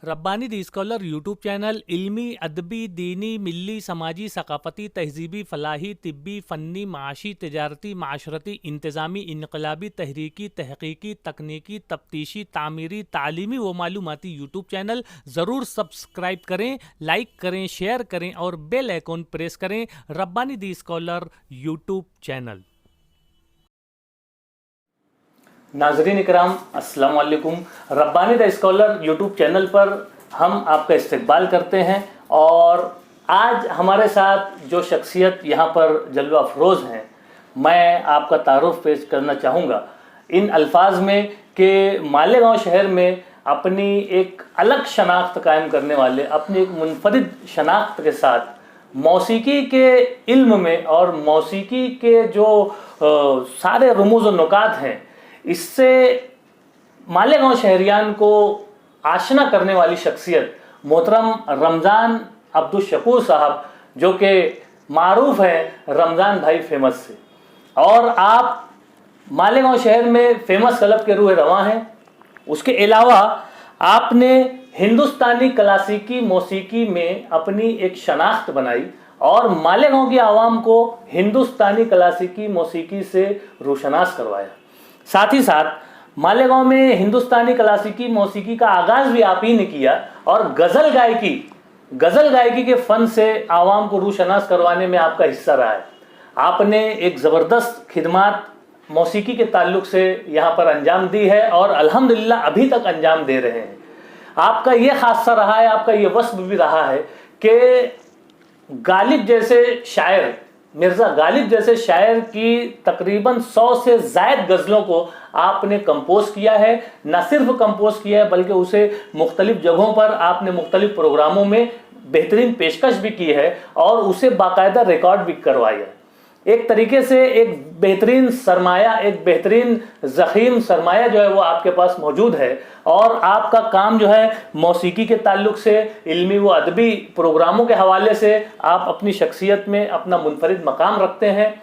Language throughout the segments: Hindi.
रब्बानी दी स्कॉलर यूट्यूब चैनल इल्मी, अदबी, दीनी, मिल्ली, समाजी, सकाफ़ती, तहज़ीबी, फ़लाही, तिब्बी, फ़न्नी, माशी, तिजारती, माशरती, इंतज़ामी, इनकलाबी, तहरीकी, तहक़ीक़ी, तकनीकी, तफ्तीशी, तामीरी, तालीमी व मालूमाती यूट्यूब चैनल ज़रूर सब्सक्राइब करें, लाइक करें, शेयर करें और बेल आइकॉन प्रेस करें। रब्बानी दी स्कॉलर यूट्यूब चैनल। नाज़रीन इकराम, अस्सलाम वालेकुम। Rabbani the scholar YouTube channel पर हम आपका इस्तकबाल करते हैं और आज हमारे साथ जो शख्सियत यहाँ पर जलवा अफरोज़ हैं, मैं आपका तारुफ पेश करना चाहूँगा इन अल्फाज में कि मालेगांव शहर में अपनी एक अलग शनाख्त कायम करने वाले, अपनी एक मुनफरिद शनाख्त के साथ मौसीकी के इल्म में और मौसीकी के जो सारे रमूज़ व नुकात हैं, इससे मालेगांव शहरियान को आशना करने वाली शख्सियत मोहतरम रमज़ान अब्दुल शकूर साहब, जो कि मारूफ है रमज़ान भाई फेमस से, और आप मालेगांव शहर में फेमस क्लब के रूह रवां हैं। उसके अलावा आपने हिंदुस्तानी क्लासिकी मौसीकी में अपनी एक शनाख्त बनाई और मालेगांव की आवाम को हिंदुस्तानी क्लासिकी मौसीकी से रोशनास करवाया। साथ ही साथ मालेगांव में हिंदुस्तानी क्लासिकी मौसीकी का आगाज़ भी आप ही ने किया और गज़ल गायकी के फ़न से आवाम को रोशनास करवाने में आपका हिस्सा रहा है। आपने एक ज़बरदस्त खिदमात मौसीकी के ताल्लुक़ से यहाँ पर अंजाम दी है और अल्हम्दुलिल्लाह अभी तक अंजाम दे रहे हैं। आपका ये खासा रहा है, आपका ये वस्फ भी रहा है कि गालिब जैसे शायर, मिर्ज़ा गालिब जैसे शायर की तकरीबन 100 से ज़ायद गज़लों को आपने कंपोज किया है। न सिर्फ कंपोज किया है बल्कि उसे मुख्तलिफ़ जगहों पर आपने मुख्तलिफ़ प्रोग्रामों में बेहतरीन पेशकश भी की है और उसे बाकायदा रिकॉर्ड भी करवाया है। एक तरीके से एक बेहतरीन सरमाया, एक बेहतरीन ज़ख़ीम सरमाया जो है वो आपके पास मौजूद है और आपका काम जो है मौसीकी के ताल्लुक़ से, इल्मी व अदबी प्रोग्रामों के हवाले से आप अपनी शख्सियत में अपना मुनफरिद मकाम रखते हैं।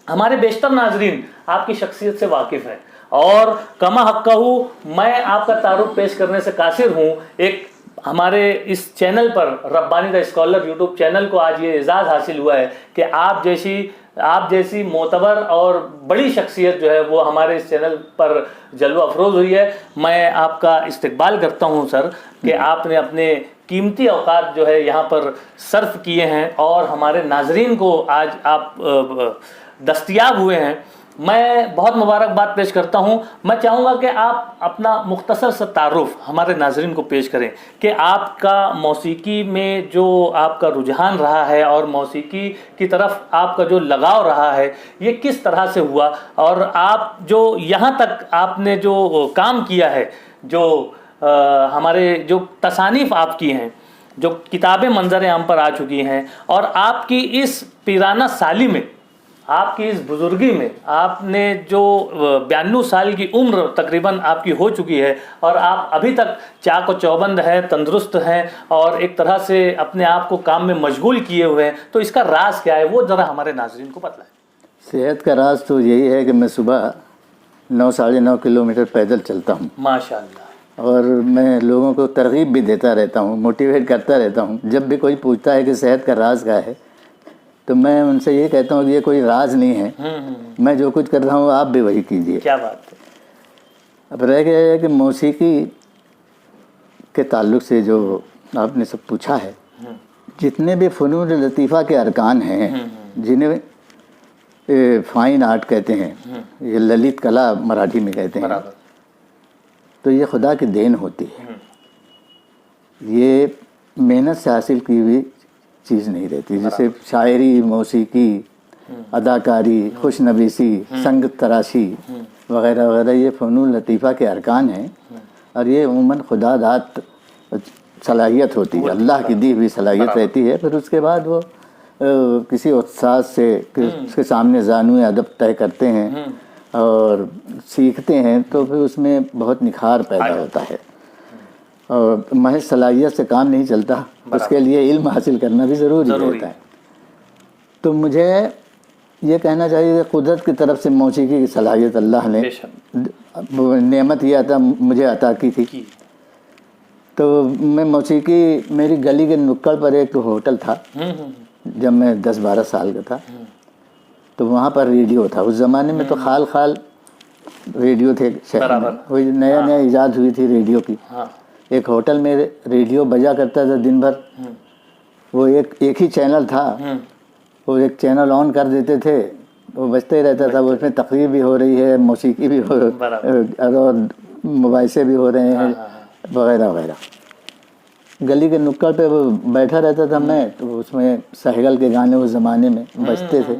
हमारे बेशतर नाजरीन आपकी शख्सियत से वाकिफ़ हैं और कमा हक़्क़हू मैं आपका तारुफ पेश करने से कासिर हूँ। एक हमारे इस चैनल पर Rabbani the scholar YouTube channel को आज ये एजाज़ हासिल हुआ है कि आप जैसी मोतबर और बड़ी शख्सियत जो है वो हमारे इस चैनल पर जलवा अफरोज़ हुई है। मैं आपका इस्तकबाल करता हूं सर कि आपने अपने कीमती औकात जो है यहाँ पर सर्फ किए हैं और हमारे नाजरीन को आज आप दस्तयाब हुए हैं। मैं बहुत मुबारकबाद पेश करता हूं। मैं चाहूँगा कि आप अपना मुख्तसर सा तारुफ हमारे नाजरीन को पेश करें कि आपका मौसीकी में जो आपका रुझान रहा है और मौसीकी की तरफ आपका जो लगाव रहा है ये किस तरह से हुआ और आप जो यहाँ तक आपने जो काम किया है, जो हमारे जो तसानीफ़ आपकी हैं, जो किताबें मंजर आम पर आ चुकी हैं और आपकी इस पीराना साली में, आपकी इस बुजुर्गी में, आपने जो 92 साल की उम्र तकरीबन आपकी हो चुकी है और आप अभी तक चाक व चौबंद हैं, तंदुरुस्त हैं और एक तरह से अपने आप को काम में मशगूल किए हुए हैं, तो इसका राज क्या है वो ज़रा हमारे नाज़रीन को बतलाएं। सेहत का राज तो यही है कि मैं सुबह 9 साढ़े 9 किलोमीटर पैदल चलता हूँ माशाअल्लाह, और मैं लोगों को तरगीब भी देता रहता हूँ, मोटिवेट करता रहता हूँ। जब भी कोई पूछता है कि सेहत का राज क्या है तो मैं उनसे ये कहता हूँ कि ये कोई राज नहीं है, मैं जो कुछ कर रहा हूँ आप भी वही कीजिए। क्या बात है। अब रह गया है कि मौसीकी के ताल्लुक़ से जो आपने सब पूछा है, जितने भी फ़नून लतीफ़ा के अरकान हैं, जिन्हें फ़ाइन आर्ट कहते हैं, ये ललित कला मराठी में कहते हैं, तो ये खुदा की देन होती है। ये मेहनत से हासिल की हुई चीज़ नहीं रहती। जैसे शायरी, मौसीकी, अदाकारी, खुशनवीसी, संगत तराशी वगैरह वगैरह ये फ़नून लतीफ़ा के अरकान हैं और ये उमूमन खुदा दात सलाहियत होती है, अल्लाह की दी हुई सलाहियत रहती है। फिर उसके बाद वो किसी उस्ताद से उसके सामने ज़ानुए अदब तय करते हैं और सीखते हैं तो फिर उसमें बहुत निखार पैदा होता है और महज सलाहियत से काम नहीं चलता, उसके लिए इल्म हासिल करना भी ज़रूरी रहता है। तो मुझे ये कहना चाहिए कि कुदरत की तरफ से मौसीकी की सलाहियत अल्लाह ने नेमत ये मुझे अता की थी। तो मैं मौसीकी, मेरी गली के नुक्कड़ पर एक होटल था जब मैं 10-12 साल का था, तो वहाँ पर रेडियो था। उस ज़माने में तो खाल खाल रेडियो थे शहर में, वही नया नया ईजाद हुई थी रेडियो की। एक होटल में रेडियो बजा करता था दिन भर, वो एक ही चैनल था, वो एक चैनल ऑन कर देते थे, वो बजते ही रहता था। वो उसमें तकरीर भी हो रही है, मौसीकी भी हो और मुबाइसे भी हो रहे हैं वगैरह वगैरह। गली के नुक्कड़ पे वो बैठा रहता था मैं, तो उसमें सहगल के गाने उस ज़माने में बजते थे,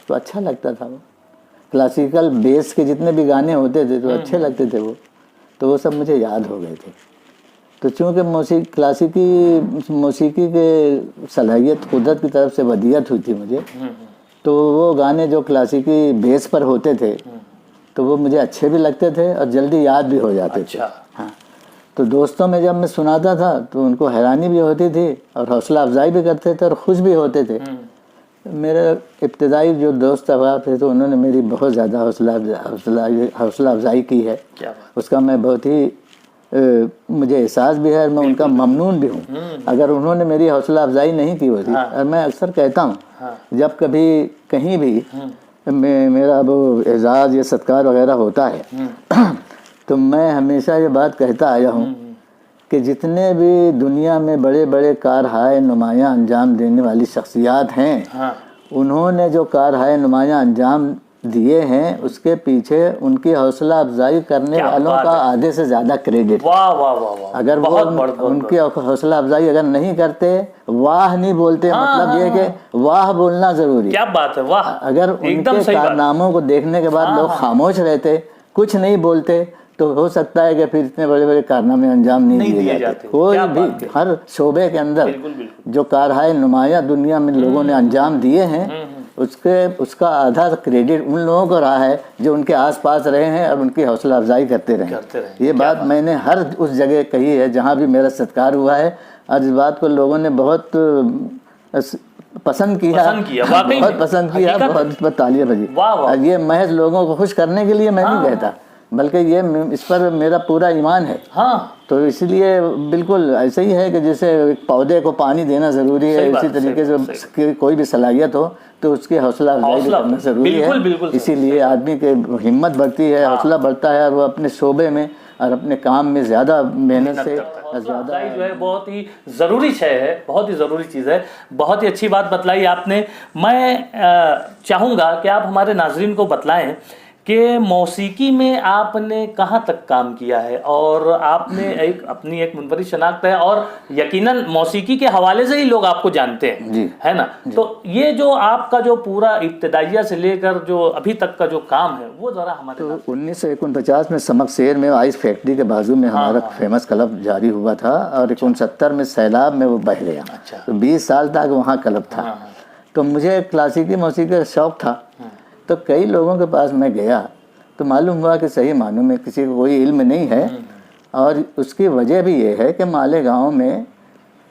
तो अच्छा लगता था। वो क्लासिकल बेस के जितने भी गाने होते थे तो अच्छे लगते थे वो, तो वो सब मुझे याद हो गए थे। तो चूँकि क्लासिकी मौसीकी के सलाहियत कुदरत की तरफ से वदियत हुई थी मुझे, तो वो गाने जो क्लासिकी बेस पर होते थे तो वो मुझे अच्छे भी लगते थे और जल्दी याद भी हो जाते थे। हाँ, तो दोस्तों में जब मैं सुनाता था तो उनको हैरानी भी होती थी और हौसला अफजाई भी करते थे और खुश भी होते थे। मेरे इब्तदाई जो दोस्त अहबाब थे तो उन्होंने मेरी बहुत ज़्यादा हौसला अफजाई की है। उसका मैं बहुत ही मुझे एहसास भी है और मैं उनका ममनून भी हूँ। अगर उन्होंने मेरी हौसला अफजाई नहीं की होती, और मैं अक्सर कहता हूँ जब कभी कहीं भी मेरा वो एजाज़ या सत्कार वगैरह होता है तो मैं हमेशा ये बात कहता आया हूँ कि जितने भी दुनिया में बड़े बड़े कारहाय नुमायाँ अंजाम देने वाली शख्सियात हैं, उन्होंने जो कारहाय नुमायाँ अंजाम दिए हैं उसके पीछे उनकी हौसला अफजाई करने वालों का आधे से ज़्यादा क्रेडिट। वाह वाह वाह वाह, अगर वो उनकी हौसला अफजाई अगर नहीं करते, वाह नहीं बोलते, मतलब ये कि वाह बोलना ज़रूरी। क्या बात है, वाह। अगर उनके कारनामों को देखने के बाद लोग खामोश रहते, कुछ नहीं बोलते, तो हो सकता है कि फिर इतने बड़े बड़े कारनामे अंजाम नहीं दिए जाते। कोई भी हर शोबे के अंदर जो कारहाय नुमाया दुनिया में लोगों ने अंजाम दिए हैं, उसका आधा क्रेडिट उन लोगों को रहा है जो उनके आसपास रहे हैं और उनकी हौसला अफजाई करते रहे। ये बात मैंने हर उस जगह कही है जहाँ भी मेरा सत्कार हुआ है, और इस बात को लोगों ने बहुत पसंद किया, बहुत पसंद किया, बहुत तालियां बजी। ये महज लोगों को खुश करने के लिए मैं नहीं कहता, बल्कि ये इस पर मेरा पूरा ईमान है। तो इसलिए बिल्कुल ऐसे ही है कि जैसे एक पौधे को पानी देना ज़रूरी है, इसी तरीके से कोई भी सलाहियत हो तो उसकी हौसला अफजाई भी करना ज़रूरी है। इसीलिए आदमी की हिम्मत बढ़ती है, हौसला बढ़ता है और वो अपने शोबे में और अपने काम में ज़्यादा मेहनत से ज़्यादा जो है बहुत ही ज़रूरी शय है, बहुत ही ज़रूरी चीज़ है। बहुत ही अच्छी बात बतलाई आपने। मैं चाहूँगा कि आप हमारे नाजरीन को बतलाएं कि मौसीकी में आपने कहाँ तक काम किया है, और आपने अपनी एक मुनफरिद शनाख्त है और यकीनन मौसीकी के हवाले से ही लोग आपको जानते हैं जी, है ना जी। तो ये जो आपका जो पूरा इब्तदाइया से लेकर जो अभी तक का जो काम है वो ज़रा हमारे। तो 1949 में समकसेर में आइस फैक्ट्री के बाजू में हमारा फेमस क्लब जारी हुआ था और 1969 में सैलाब में वो बह गया। तो 20 साल तक वहाँ क्लब था। तो मुझे क्लासिकी मौसीकी का शौक़ था, तो कई लोगों के पास मैं गया तो मालूम हुआ कि सही मानों में किसी को कोई इल्म नहीं है, और उसकी वजह भी ये है कि मालेगांव में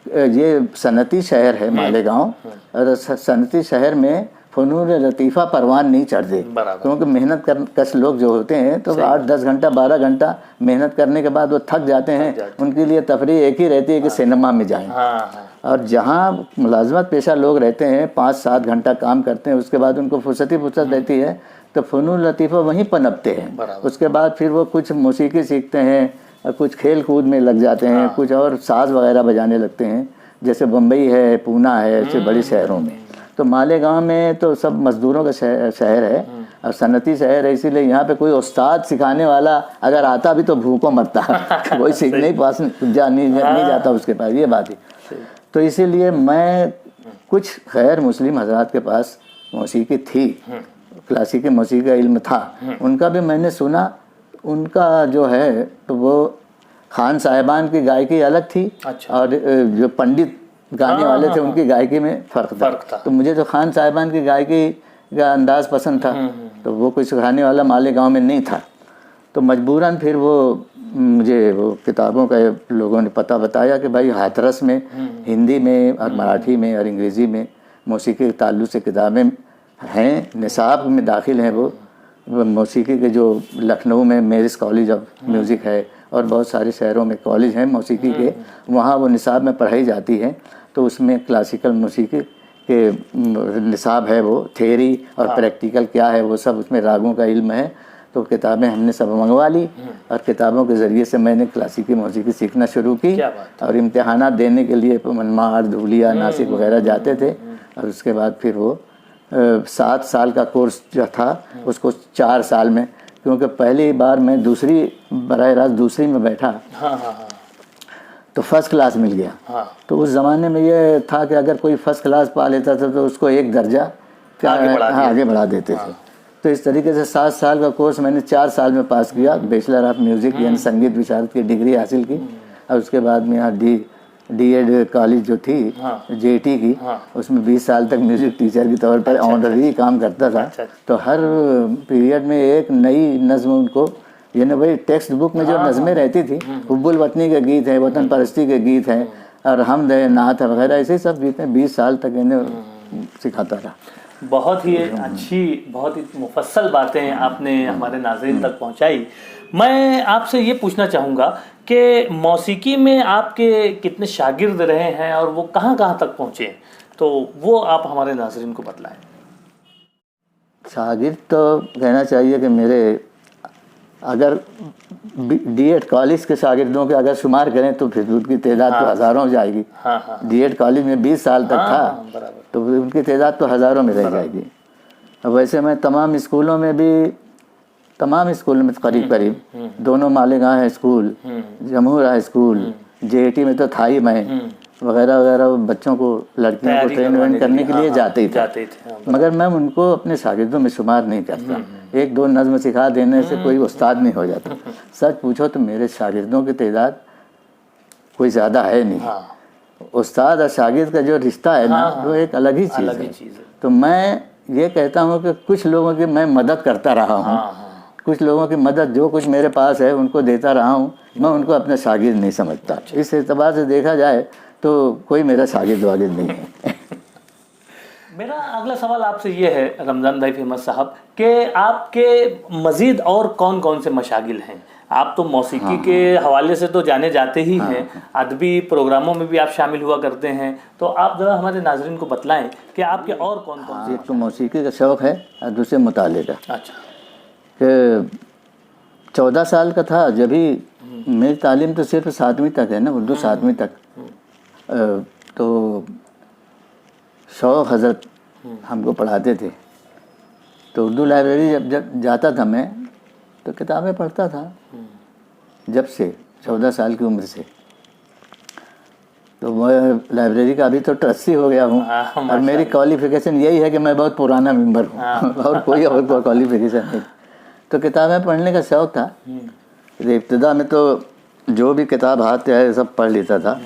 ये सनती शहर है मालेगांव, और सनती शहर में फ़नून लतीफ़ा परवान नहीं चढ़ते, क्योंकि मेहनत कश लोग जो होते हैं तो 8-10 घंटा 12 घंटा मेहनत करने के बाद वो थक जाते हैं। उनके लिए तफरीह एक ही रहती है कि सिनेमा में जाएं। और जहाँ मुलाजमत पेशा लोग रहते हैं 5-7 घंटा काम करते हैं, उसके बाद उनको फुर्सत रहती है तो फ़नून लतीफ़ा वहीं पनपते हैं। उसके बाद फिर वो कुछ मौसीकी सीखते हैं और कुछ खेल कूद में लग जाते हैं, कुछ और साज वगैरह बजाने लगते हैं, जैसे बम्बई है, पूना है, ऐसे बड़े शहरों में। तो मालेगांव में तो सब मज़दूरों का शहर है और सनती शहर है, इसीलिए यहाँ पे कोई उस्ताद सिखाने वाला अगर आता भी तो भूखों मरता कोई सीखने ही पास नहीं जाता उसके पास, ये बात ही। तो इसीलिए मैं कुछ गैर मुस्लिम हजरात के पास मौसीकी थी, क्लासिकी मौसीकी का इल्म था, उनका भी मैंने सुना। उनका जो है तो वो खान साहिबान की गायकी अलग थी, और जो पंडित गाने वाले थे उनकी गायकी में फ़र्क था। तो मुझे तो खान साहिबान की गायकी का अंदाज़ पसंद था, तो वो कोई सिखाने वाला मालेगांव में नहीं था। तो मजबूरन फिर मुझे वो किताबों का लोगों ने पता बताया कि भाई हाथरस में हिंदी में और मराठी में और अंग्रेज़ी में मौसीकी के ताल्लुक़ से किताबें हैं, निसाब में दाखिल हैं वो, मौसीकी के जो लखनऊ में मेरिस कॉलेज ऑफ म्यूज़िक है और बहुत सारे शहरों में कॉलेज हैं मौसीकी के, वहाँ वो निसाब में पढ़ाई जाती है। तो उसमें क्लासिकल मौसीकी के निसाब है, वो थ्योरी और प्रैक्टिकल क्या है वो सब उसमें रागों का इल्म है। तो किताबें हमने सब मंगवा ली और किताबों के ज़रिए से मैंने क्लासिकी मौसीकी सीखना शुरू की। और इम्तिहानात देने के लिए मनमाड, धूलिया, नासिक वगैरह जाते थे। और उसके बाद फिर वो 7 साल का कोर्स जो था उसको 4 साल में, क्योंकि पहली बार मैं बराह रास्त दूसरी में बैठा, तो फर्स्ट क्लास मिल गया। तो उस ज़माने में ये था कि अगर कोई फर्स्ट क्लास पा लेता था तो उसको एक दर्जा आगे बढ़ा देते थे। तो इस तरीके से 7 साल का कोर्स मैंने 4 साल में पास किया, बैचलर ऑफ म्यूज़िक यानी संगीत विशारद की डिग्री हासिल की। और उसके बाद में यहाँ डी.एड कॉलेज जो थी जेटी की, उसमें 20 साल तक म्यूज़िक टीचर के तौर पर ऑनररी काम करता था। तो हर पीरियड में एक नई नज़्म उनको, यानी वही टेक्स्ट बुक में जो नज़में रहती थी, हुब्बुल वतनी के गीत हैं, वतन परस्ती के गीत हैं और हमद है, नात है वगैरह, ऐसे सब गीत हैं। 20 साल तक इन्हें सिखाता रहा। बहुत ही अच्छी, बहुत ही मुफस्सल बातें आपने हमारे नाज़रीन तक पहुंचाई। मैं आपसे ये पूछना चाहूँगा कि मौसीकी में आपके कितने शागिर्द रहे हैं और वो कहाँ कहाँ तक पहुँचे, तो वो आप हमारे नाज़रीन को बतलाएं। शागिर्द तो कहना चाहिए कि मेरे अगर डी.एड कॉलेज के शागिर्दों के अगर शुमार करें तो फिर उनकी तादाद तो हज़ारों में जाएगी। डी.एड कॉलेज में 20 साल तक था तो उनकी तादाद तो हज़ारों में रह जाएगी। अब वैसे मैं तमाम स्कूलों में करीब करीब दोनों Malegaon high school, जमहूर high school, jetty में तो था ही मैं, वगैरह वगैरह, बच्चों को, लड़कियों को ट्रेन करने के लिए जाते ही थे। मगर मैं उनको अपने शागिर्दों में शुमार नहीं करता। 1-2 नज़्म सिखा देने से कोई उस्ताद नहीं हो जाता। सच पूछो तो मेरे शागिर्दों की तादाद कोई ज़्यादा है नहीं। उस्ताद और शागिर्द का जो रिश्ता है ना, वो एक अलग ही चीज़ है। तो मैं ये कहता हूँ कि कुछ लोगों की मैं मदद करता रहा हूँ, कुछ लोगों की मदद जो कुछ मेरे पास है उनको देता रहा हूँ। मैं उनको अपना शागिर्द नहीं समझता। इस एतबार से देखा जाए तो कोई मेरा शागिर्द वागिर्द नहीं है। मेरा अगला सवाल आपसे ये है रमज़ान भाई फेमस साहब, कि आपके मज़ीद और कौन कौन से मशागिल हैं? आप तो मौसीकी के हवाले से तो जाने जाते ही हैं, अदबी प्रोग्रामों में भी आप शामिल हुआ करते हैं, तो आप ज़रा हमारे नाज़रीन को बतलाएं कि आपके और कौन कौन से? एक तो मौसीकी का शौक़ है और दूसरे मुताले का। अच्छा। कि 14 साल का था जब ही, मेरी तालीम तो सिर्फ 7वीं तक है ना, उर्दू 7वीं तक। तो शौक़ हज़रत हमको पढ़ाते थे, तो उर्दू लाइब्रेरी जब जाता था मैं तो किताबें पढ़ता था जब से 14 साल की उम्र से। तो मैं लाइब्रेरी का अभी तो ट्रस्टी हो गया हूँ और मेरी क्वालिफ़िकेशन यही है कि मैं बहुत पुराना मेंबर हूँ और कोई और क्वालिफ़िकेशन नहीं। तो किताबें पढ़ने का शौक़ था। इब्तिदा में तो जो भी किताब हाथ है सब पढ़ लेता था,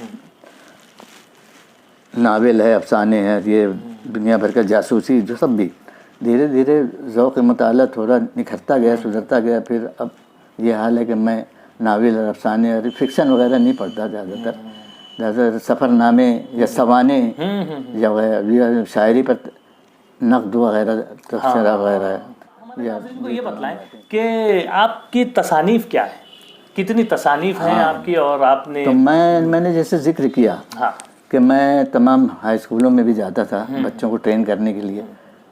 नावल है, अफसाने हैं, ये दुनिया भर का जासूसी जो सब भी। धीरे धीरे ज़ौक़ मुताला थोड़ा निखरता गया, सुधरता गया। फिर अब ये हाल है कि मैं नावल और अफसाने और फिक्शन वगैरह नहीं पढ़ता ज़्यादातर सफ़रनामे या सवाने या शायरी पर नक़द वगैरह, तबसरा वगैरह। को ये बतलाएं कि आपकी तसानीफ़ क्या है, कितनी तसानीफ़ हैं आपकी? और आपने तो मैंने जैसे ज़िक्र किया कि मैं तमाम हाई स्कूलों में भी जाता था बच्चों को ट्रेन करने के लिए,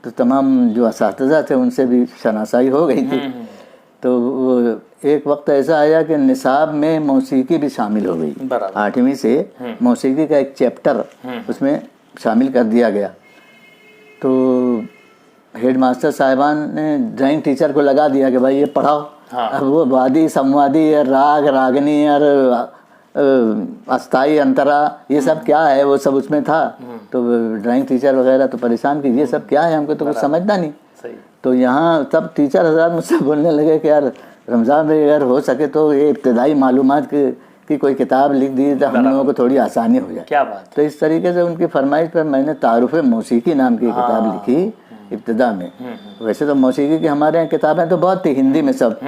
तो तमाम जो असातिज़ा थे उनसे भी शनासाई हो गई थी। तो एक वक्त ऐसा आया कि निसाब में मौसीकी भी शामिल हो गई। 8वीं से मौसीकी का एक चैप्टर उसमें शामिल कर दिया गया। तो हेड मास्टर साहिबान ने ड्राइंग टीचर को लगा दिया कि भाई ये पढ़ाओ। अब वो वादी, संवादी, राग, रागनी और अस्थाई, अंतरा, ये सब क्या है वो सब उसमें था। तो ड्राइंग टीचर वगैरह तो परेशान की, ये सब क्या है, हमको तो कुछ समझना नहीं। तो यहाँ तब टीचर हज़रात मुझसे बोलने लगे कि यार रमज़ान भाई अगर हो सके तो ये इब्तिदाई मालूमात की कोई किताब लिख दी तो हम लोगों को थोड़ी आसानी हो जाए। क्या बात। तो इस तरीके से उनकी फरमाइश पर मैंने तारुफ़ मौसीकी नाम की किताब लिखी इब्तिदा में। वैसे तो मौसीकी की हमारे यहाँ किताबें तो बहुत थी हिंदी में सब,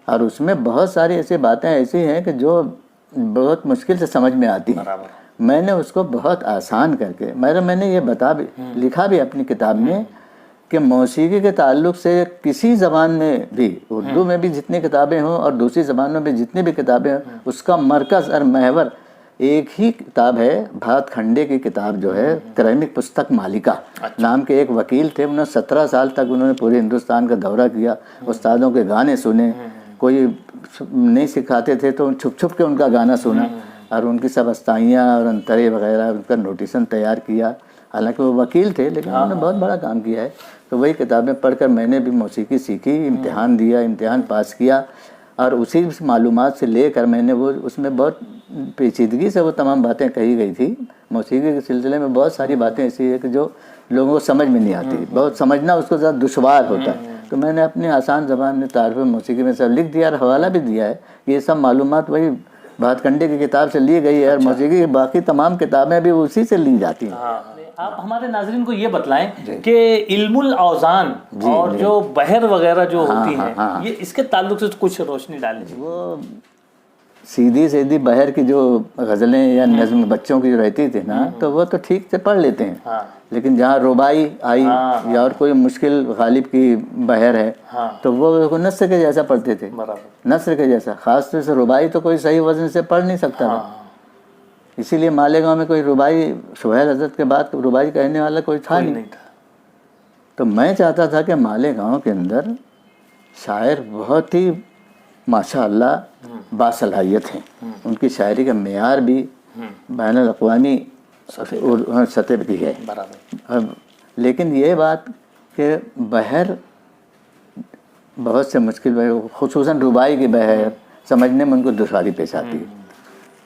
और उसमें बहुत सारी ऐसी बातें ऐसी हैं कि जो बहुत मुश्किल से समझ में आती हैं। मैंने उसको बहुत आसान करके मैंने ये लिखा भी अपनी किताब में कि मौसीकी के ताल्लुक़ से किसी ज़बान में भी, उर्दू में भी जितनी किताबें हों और दूसरी ज़बानों में जितनी भी किताबें हों, उसका मरकज़ और महवर एक ही किताब है। भात खंडे की किताब जो है, क्रमिक पुस्तक मालिका नाम के एक वकील थे। उन्होंने 17 साल तक उन्होंने पूरे हिंदुस्तान का दौरा किया, उस्तादों के गाने सुने, कोई नहीं सिखाते थे तो छुप छुप के उनका गाना सुना और उनकी सब अस्ताइयाँ और अंतरे वगैरह उनका नोटिसन तैयार किया। हालांकि वो वकील थे लेकिन उन्होंने बहुत बड़ा काम किया है। तो वही किताबें पढ़कर मैंने भी मौसीकी सीखी, इम्तिहान दिया, इम्तिहान पास किया और उसी मालूमात से लेकर मैंने वो उसमें बहुत पेचीदगी से वो तमाम बातें कही गई थी। मौसीकी के सिलसिले में बहुत सारी बातें ऐसी है कि जो लोगों को समझ में नहीं आती, बहुत समझना उसको ज़्यादा दुश्वार होता है। तो मैंने अपनी आसान ज़बान में तारीफ़ मौसीकी में सब लिख दिया और हवाला भी दिया है। ये सब मालूमात वही भातखंडे की किताब से ली गई है और मौसीकी की बाकी तमाम किताबें भी उसी से ली जाती हैं। आप हमारे नाज़रीन को ये बतलाएं कि इल्मुल औज़ान और जो बहर वगैरह जो होती हैं, ये इसके ताल्लुक से कुछ रोशनी डालें। वो सीधी सीधी बहर की जो गज़लें या नज़्म बच्चों की जो रहती थी ना, तो वो तो ठीक से पढ़ लेते हैं। लेकिन जहाँ रुबाई आई या और कोई मुश्किल गालिब की बहर है, तो वो नस्र के जैसा पढ़ते थे, नस्र के जैसा। ख़ास तौर से रुबाई तो कोई सही वज़न से पढ़ नहीं सकता था। इसीलिए मालेगांव में कोई रुबाई, सुहेल हज़रत के बाद रुबाई कहने वाला कोई था नहीं। तो मैं चाहता था कि मालेगांव के अंदर शायर बहुत ही माशाअल्लाह बासलाहियत हैं, उनकी शायरी का मेयार भी बैनुल अक़वामी सतह की है। लेकिन ये बात कि बहर बहुत से मुश्किल बहर, खुसूसन रुबाई की बहर समझने में उनको दुश्वारी पेश आती है,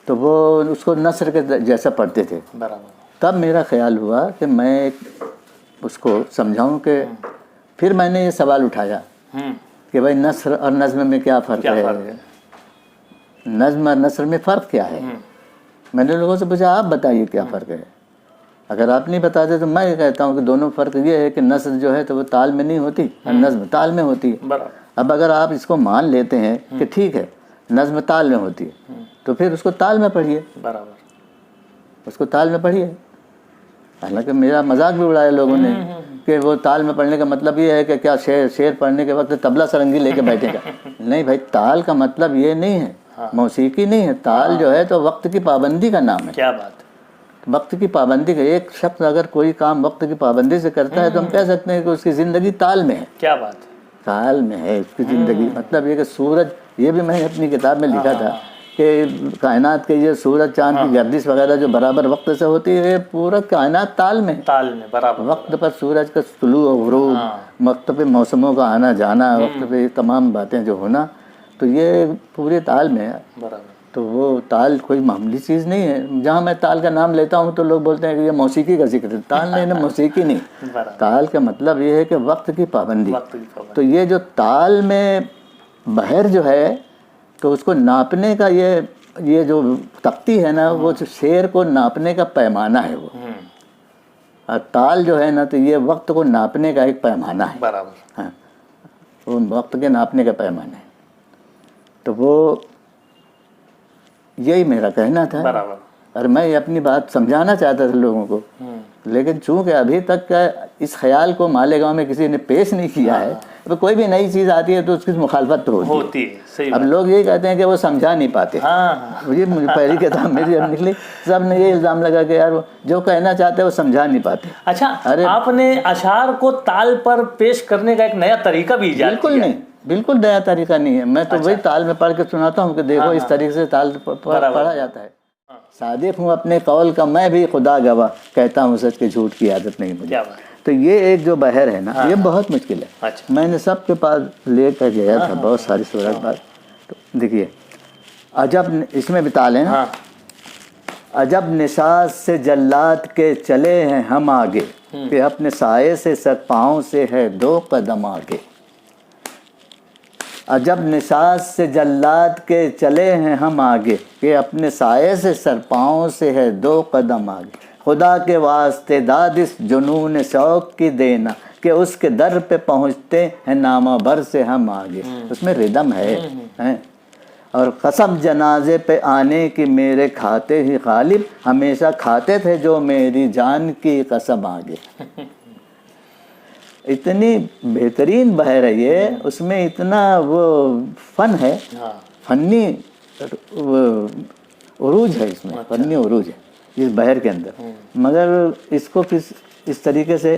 तो वो उसको नस्र के जैसा पढ़ते थे। तब मेरा ख्याल हुआ कि मैं उसको समझाऊं कि फिर मैंने ये सवाल उठाया कि भाई नस्र और नज़्म में क्या फ़र्क है, नज़्म और नस्र में फ़र्क क्या है। मैंने लोगों से पूछा आप बताइए क्या फ़र्क है। अगर आप नहीं बताते तो मैं कहता हूँ कि दोनों फ़र्क ये है कि नस्र जो है तो वो ताल में नहीं होती और नज़्म ताल में होती है। अब अगर आप इसको मान लेते हैं कि ठीक है नज़्म ताल में होती है, तो फिर उसको ताल में पढ़िए, उसको ताल में पढ़िए। हालांकि मेरा मजाक भी उड़ाया लोगों ने कि वो ताल में पढ़ने का मतलब ये है कि क्या शेर पढ़ने के वक्त तबला सरंगी लेके बैठेगा। नहीं भाई, ताल का मतलब ये नहीं है, मौसीकी नहीं है। ताल जो है तो वक्त की पाबंदी का नाम है। क्या बात, वक्त की पाबंदी का। एक शख्स अगर कोई काम वक्त की पाबंदी से करता है तो हम कह सकते हैं कि उसकी ज़िंदगी ताल में है। क्या बात, ताल में है उसकी ज़िंदगी। मतलब ये कि सूरज, ये भी मैंने अपनी किताब में लिखा था कि कायनात के ये सूरज चांद की गर्दिश वगैरह जो बराबर वक्त से होती है, पूरा कायनात ताल में बराबर वक्त पर सूरज का तुलू और ग़ुरूब, वक्त पे मौसमों का आना जाना, वक्त पे तमाम बातें जो होना, तो ये पूरे ताल में है। तो वो ताल कोई मामूली चीज़ नहीं है। जहाँ मैं ताल का नाम लेता हूँ तो लोग बोलते हैं कि ये मौसीकी का जिक्र है। ताल नहीं ना, मौसीकी नहीं। ताल का मतलब ये है कि वक्त की पाबंदी। तो ये जो ताल में बहर जो है, तो उसको नापने का ये जो तख्ती है ना, वो शेर को नापने का पैमाना है वो। और ताल जो है ना, तो ये वक्त को नापने का एक पैमाना है। बराबर। हाँ, वो वक्त के नापने का पैमाना है। तो वो यही मेरा कहना था। बराबर। और मैं अपनी बात समझाना चाहता था लोगों को, लेकिन चूंकि अभी तक का इस ख्याल को मालेगांव में किसी ने पेश नहीं किया है, तो कोई भी नई चीज़ आती है तो उसकी मुखालफत तो होती है। सही अब लोग यही कहते हैं कि वो समझा नहीं पाते। मुझे पहली किताब मेरी जब निकली, सब ने ये इल्ज़ाम लगा कि यार जो कहना चाहते हैं वो समझा नहीं पाते। अच्छा, आपने अशार को ताल पर पेश करने का एक नया तरीका भी इजाद बिल्कुल नहीं, बिल्कुल नया तरीका नहीं है। मैं तो वही ताल में पढ़ के सुनाता हूँ कि देखो इस तरीके से ताल पढ़ा जाता है। सादिक हूँ अपने कौल का, मैं भी खुदा गवाह, कहता हूँ सच के झूठ की आदत नहीं मुझे। तो ये एक जो बहर है ना, ये बहुत मुश्किल है। अच्छा। मैंने सबके पास लेकर गया था बहुत सारी सूरत बात। तो देखिए, अजब, इसमें भी ताल है ना। अजब निशाज से जल्लाद के चले हैं हम आगे, कि अपने साये से सर पाँव से है 2 कदम आगे। अजब निशाज से जल्लाद के चले हैं हम आगे, कि अपने साये से सर पाँव से है 2 कदम आगे। खुदा के वास्ते दाद इस जुनून शौक की देना, कि उसके दर पे पहुँचते हैं नामा भर से हम आगे। उसमें रिदम है। और कसम जनाजे पे आने की मेरे खाते ही गालिब, हमेशा खाते थे जो मेरी जान की कसम आगे। इतनी बेहतरीन बहर है ये, उसमें इतना वो फन है, हाँ। फन्नी उरूज है इसमें, फन्नी उरूज है इस बहर के अंदर। मगर इसको फिर इस तरीके से,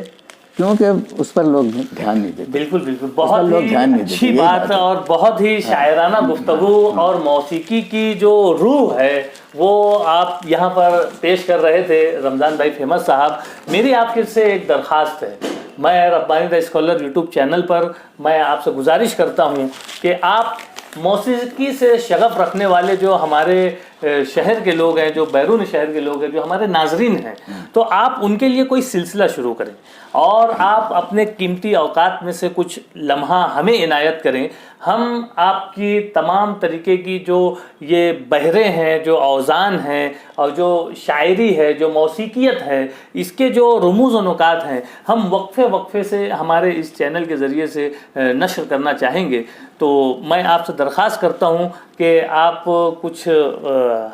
क्योंकि उस पर लोग ध्यान नहीं देते। बिल्कुल बिल्कुल, बहुत लोग ही ध्यान नहीं देते, अच्छी यही बात बात है। और बहुत ही शायराना गुफ्तगू और मौसीकी की जो रूह है वो आप यहाँ पर पेश कर रहे थे रमज़ान भाई फेमस साहब। मेरी आपके से एक दरख्वास्त है, मैं Rabbani the scholar YouTube channel पर मैं आपसे गुजारिश करता हूँ कि आप मौसीकी से शगफ रखने वाले जो हमारे शहर के लोग हैं, जो बैरून शहर के लोग हैं, जो हमारे नाजरीन हैं, तो आप उनके लिए कोई सिलसिला शुरू करें और आप अपने कीमती औकात में से कुछ लम्हा हमें इनायत करें। हम आपकी तमाम तरीके की जो ये बहरे हैं, जो औज़ान हैं और जो शायरी है, जो मौसीकियत है, इसके जो रुमूज़ व नुकात हैं, हम वक्फे से हमारे इस चैनल के ज़रिए से नशर करना चाहेंगे। तो मैं आपसे दरख्वास्त करता हूँ कि आप कुछ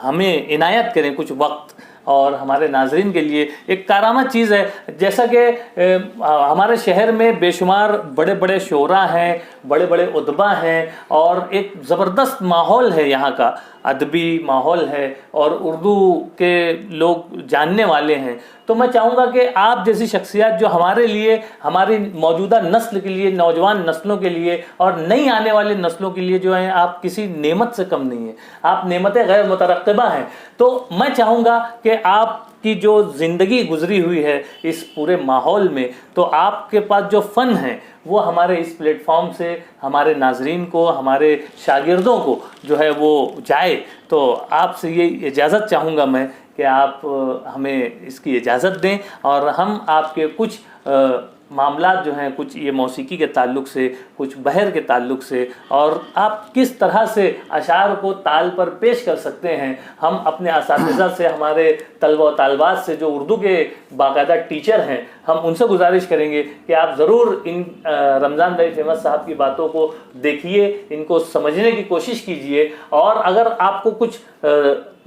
हमें इनायत करें, कुछ वक्त, और हमारे नाजरीन के लिए एक कारामद चीज़ है। जैसा कि हमारे शहर में बेशुमार बड़े बड़े शोरा हैं, बड़े बड़े उदबा हैं और एक ज़बरदस्त माहौल है, यहाँ का अदबी माहौल है और उर्दू के लोग जानने वाले हैं। तो मैं चाहूँगा कि आप जैसी शख्सियत जो हमारे लिए, हमारी मौजूदा नस्ल के लिए, नौजवान नस्लों के लिए और नई आने वाली नस्लों के लिए जो हैं, आप किसी नेमत से कम नहीं हैं, आप नेमत गैर मुतरक़्क़िबा हैं। तो मैं चाहूँगा कि आपकी जो ज़िंदगी गुजरी हुई है इस पूरे माहौल में, तो आपके पास जो फ़न है वो हमारे इस प्लेटफॉर्म से हमारे नाजरीन को, हमारे शागिर्दों को जो है वो जाए। तो आपसे ये इजाज़त चाहूँगा मैं कि आप हमें इसकी इजाज़त दें और हम आपके कुछ मामलात जो हैं, कुछ ये मौसीकी के ताल्लुक़ से, कुछ बहर के ताल्लुक़ से, और आप किस तरह से अशार को ताल पर पेश कर सकते हैं, हम अपने असातिज़ा से, हमारे तलबा व तालबात से जो उर्दू के बाकायदा टीचर हैं, हम उनसे गुजारिश करेंगे कि आप ज़रूर इन रमज़ान भाई फेमस साहब की बातों को देखिए, इनको समझने की कोशिश कीजिए, और अगर आपको कुछ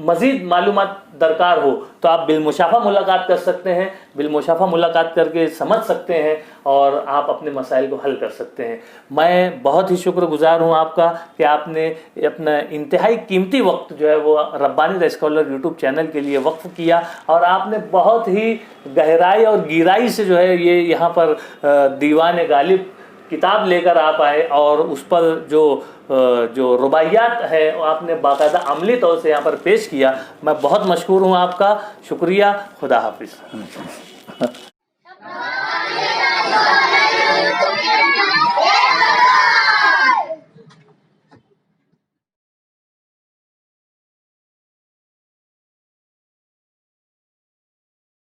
मज़ीद मालूमात दरकार हो तो आप बिलमुशाफ़ा मुलाकात कर सकते हैं, बिलमुशाफ़ा मुलाकात करके समझ सकते हैं और आप अपने मसाइल को हल कर सकते हैं। मैं बहुत ही शुक्रगुज़ार हूँ आपका कि आपने अपना इंतहाई कीमती वक्त जो है वो Rabbani the scholar YouTube channel के लिए वक्फ किया, और आपने बहुत ही गहराई और गहराई से जो है ये यहाँ पर दीवान गालिब किताब लेकर आप आए और उस पर जो रुबाइयात है आपने बाकायदा अमली तौर से यहाँ पर पेश किया। मैं बहुत मशहूर हूँ आपका, शुक्रिया, खुदा हाफिज़।